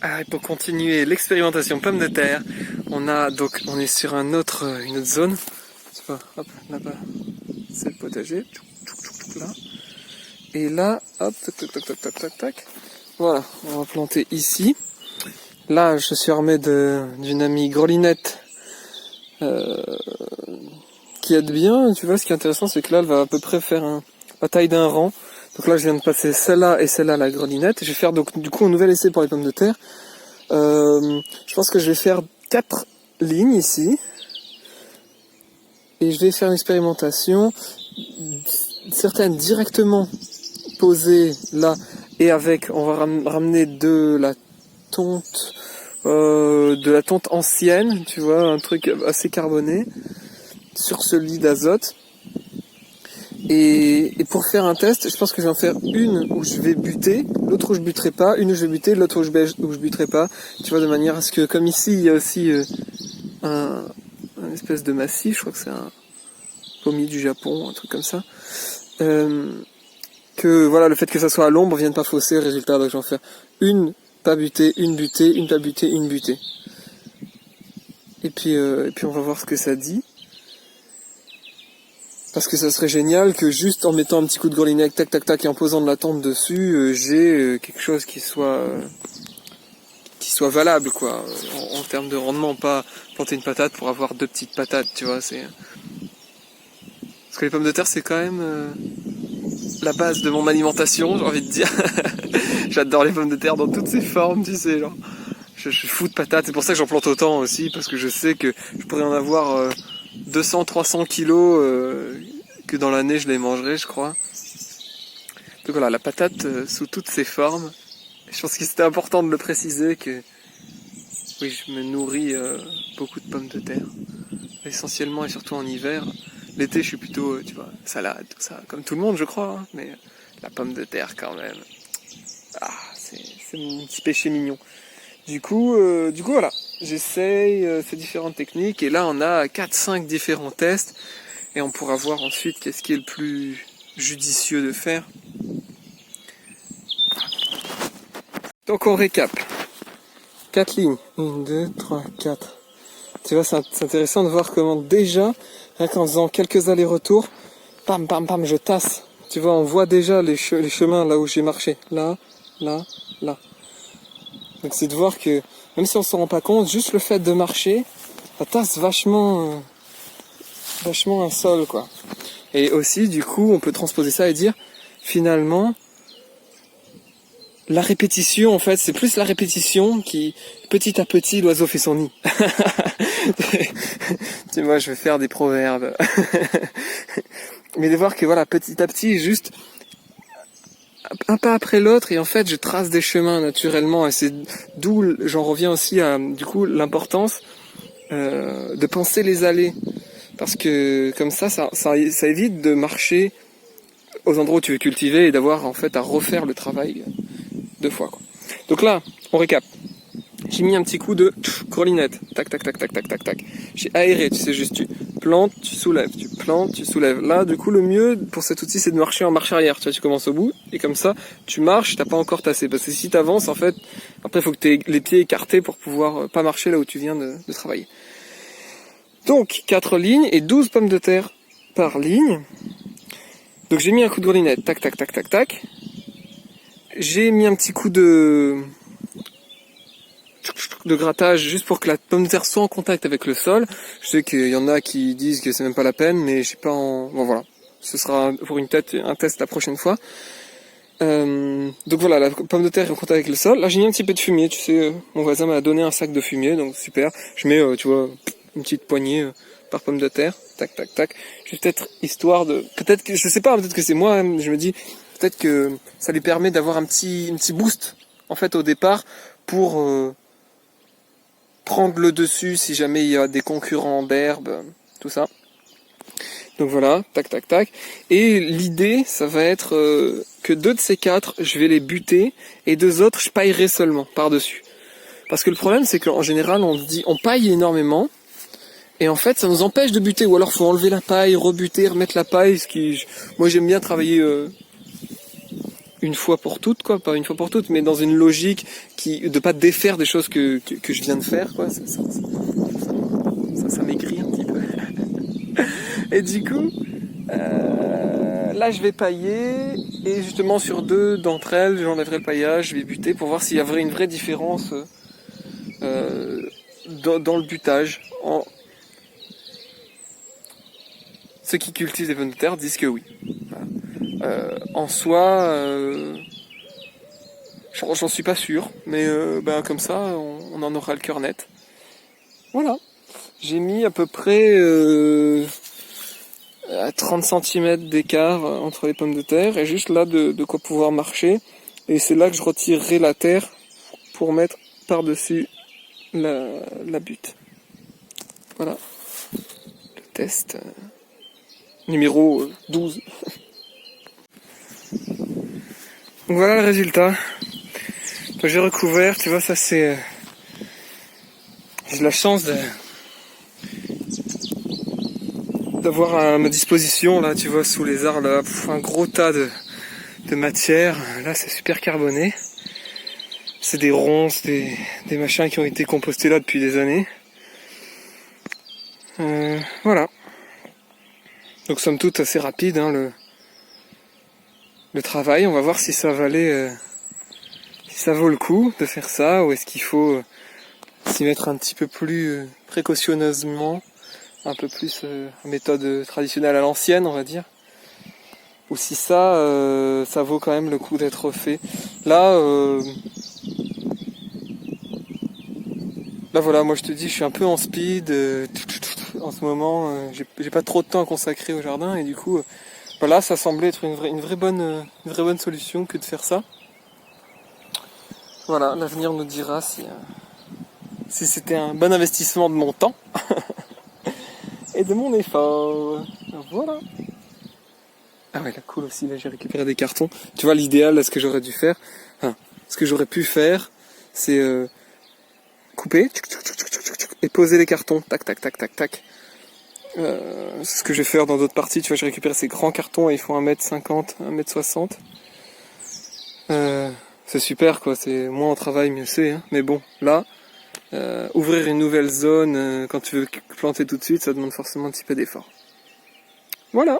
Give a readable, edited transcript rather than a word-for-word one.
Ah, et pour continuer l'expérimentation pomme de terre, on est sur une autre zone. Tu vois, hop, là-bas, c'est le potager. Là. Et là, hop, tac, tac, tac, tac, tac, tac, tac. Voilà, on va planter ici. Là, je suis armé d'une amie grelinette qui aide bien. Tu vois, ce qui est intéressant, c'est que là, elle va à peu près faire la taille d'un rang. Donc là, je viens de passer celle-là et celle-là, la grelinette. Je vais faire donc du coup un nouvel essai pour les pommes de terre. Je pense que je vais faire 4 lignes ici. Et je vais faire une expérimentation. Certaines directement posées là. Et avec, on va ramener de la tonte ancienne, tu vois, un truc assez carboné, sur ce lit d'azote. Et pour faire un test, je pense que je vais en faire une où je vais buter, l'autre où je buterai pas, une où je vais buter, l'autre où je buterai pas, tu vois, de manière à ce que, comme ici, il y a aussi un espèce de massif, je crois que c'est un pommier du Japon, un truc comme ça, que voilà, le fait que ça soit à l'ombre vienne pas fausser le résultat, donc je vais en faire une pas butée, une butée, une pas butée, une butée. Et puis on va voir ce que ça dit. Parce que ça serait génial que juste en mettant un petit coup de grelinette, tac tac tac, et en posant de la tente dessus, j'ai quelque chose qui soit valable, quoi, en termes de rendement, pas planter une patate pour avoir 2 petites patates, tu vois, c'est... Parce que les pommes de terre, c'est quand même la base de mon alimentation, j'ai envie de dire. J'adore les pommes de terre dans toutes ses formes, tu sais, genre... Je suis fou de patates, c'est pour ça que j'en plante autant aussi, parce que je sais que je pourrais en avoir 200-300 kilos, que dans l'année je les mangerai, je crois. Donc voilà, la patate sous toutes ses formes. Je pense que c'était important de le préciser que oui, je me nourris beaucoup de pommes de terre, essentiellement et surtout en hiver. L'été, je suis plutôt, tu vois, salade, tout ça, comme tout le monde, je crois, hein, mais la pomme de terre quand même. Ah, c'est mon petit péché mignon. Du coup, voilà, j'essaye ces différentes techniques et là on a 4-5 différents tests et on pourra voir ensuite qu'est-ce qui est le plus judicieux de faire. Donc on récap. 4 lignes. 1, 2, 3, 4. Tu vois, c'est intéressant de voir comment déjà, rien qu'en faisant quelques allers-retours, pam, pam, pam, je tasse. Tu vois, on voit déjà les chemins là où j'ai marché. Là, là, là. Donc c'est de voir que, même si on s'en rend pas compte, juste le fait de marcher, ça tasse vachement un sol, quoi. Et aussi, du coup, on peut transposer ça et dire, finalement, la répétition, en fait, c'est plus la répétition qui, petit à petit, l'oiseau fait son nid. Tu vois, je vais faire des proverbes. Mais de voir que, voilà, petit à petit, juste un pas après l'autre, et en fait, je trace des chemins naturellement, et c'est d'où j'en reviens aussi à, du coup, l'importance de penser les allées. Parce que, comme ça évite de marcher aux endroits où tu veux cultiver et d'avoir, en fait, à refaire le travail 2 fois, quoi. Donc là, on récap. J'ai mis un petit coup de grelinette. Tac, tac, tac, tac, tac, tac, tac. J'ai aéré, tu sais, juste tu plantes, tu soulèves, tu plantes, tu soulèves. Là, du coup, le mieux pour cet outil, c'est de marcher en marche arrière. Tu vois, tu commences au bout, et comme ça, tu marches, t'as pas encore tassé. Parce que si t'avances, en fait, après, il faut que tu aies les pieds écartés pour pouvoir pas marcher là où tu viens de travailler. Donc, 4 lignes et 12 pommes de terre par ligne. Donc, j'ai mis un coup de grelinette. Tac, tac, tac, tac, tac. J'ai mis un petit coup de grattage juste pour que la pomme de terre soit en contact avec le sol. Je sais qu'il y en a qui disent que c'est même pas la peine, mais je sais pas en... Bon voilà, ce sera pour un test la prochaine fois. Donc voilà, la pomme de terre est en contact avec le sol. Là j'ai mis un petit peu de fumier, tu sais, mon voisin m'a donné un sac de fumier, donc super. Je mets, tu vois, une petite poignée par pomme de terre, tac tac tac. Je vais peut-être, histoire de... Peut-être que, je sais pas, peut-être que c'est moi, hein, je me dis, peut-être que ça lui permet d'avoir un petit boost, en fait, au départ, pour... prendre le dessus si jamais il y a des concurrents d'herbe, tout ça. Donc voilà, tac tac tac. Et l'idée, ça va être que 2 de ces 4, je vais les buter, et 2 autres, je paillerai seulement par-dessus. Parce que le problème, c'est qu'en général, on paille énormément, et en fait, ça nous empêche de buter. Ou alors, faut enlever la paille, rebuter, remettre la paille. Moi, j'aime bien travailler une fois pour toutes, quoi, pas une fois pour toutes, mais dans une logique de pas défaire des choses que je viens de faire, quoi. Ça maigrit un petit peu. Et du coup, là je vais pailler, et justement sur 2 d'entre elles, j'enlèverai le paillage, je vais buter pour voir s'il y avait une vraie différence dans le butage. Ceux qui cultivent des pommes de terre disent que oui. Voilà. En soi, j'en suis pas sûr, mais comme ça, on en aura le cœur net. Voilà. J'ai mis à peu près à 30 cm d'écart entre les pommes de terre, et juste là de quoi pouvoir marcher. Et c'est là que je retirerai la terre pour mettre par-dessus la butte. Voilà. Le test numéro 12. Donc voilà le résultat. Donc j'ai recouvert, tu vois, ça c'est... j'ai la chance d'avoir à ma disposition, là, tu vois, sous les arbres, là, un gros tas de matière. Là, c'est super carboné. C'est des ronces, des machins qui ont été compostés là depuis des années. Voilà. Donc somme toute assez rapide, hein, le travail. On va voir si ça valait, si ça vaut le coup de faire ça, ou est-ce qu'il faut s'y mettre un petit peu plus précautionneusement, un peu plus méthode traditionnelle à l'ancienne, on va dire. Ou si ça vaut quand même le coup d'être fait. Là, voilà, moi je te dis, je suis un peu en speed en ce moment. J'ai pas trop de temps à consacrer au jardin, et du coup, voilà, ça semblait être une vraie bonne solution que de faire ça. Voilà, l'avenir nous dira si c'était un bon investissement de mon temps et de mon effort. Voilà. Ah ouais, là, cool aussi, là j'ai récupéré des cartons. Tu vois, l'idéal, là, ce que j'aurais dû faire, ce que j'aurais pu faire, c'est couper et poser les cartons, tac tac tac tac tac. C'est ce que je vais faire dans d'autres parties. Tu vois, j'ai récupéré ces grands cartons et ils font 1m50, 1m60. C'est super, quoi, c'est moins on travaille, mieux c'est, hein. Mais bon, là, ouvrir une nouvelle zone quand tu veux planter tout de suite, ça demande forcément un petit peu d'effort. Voilà.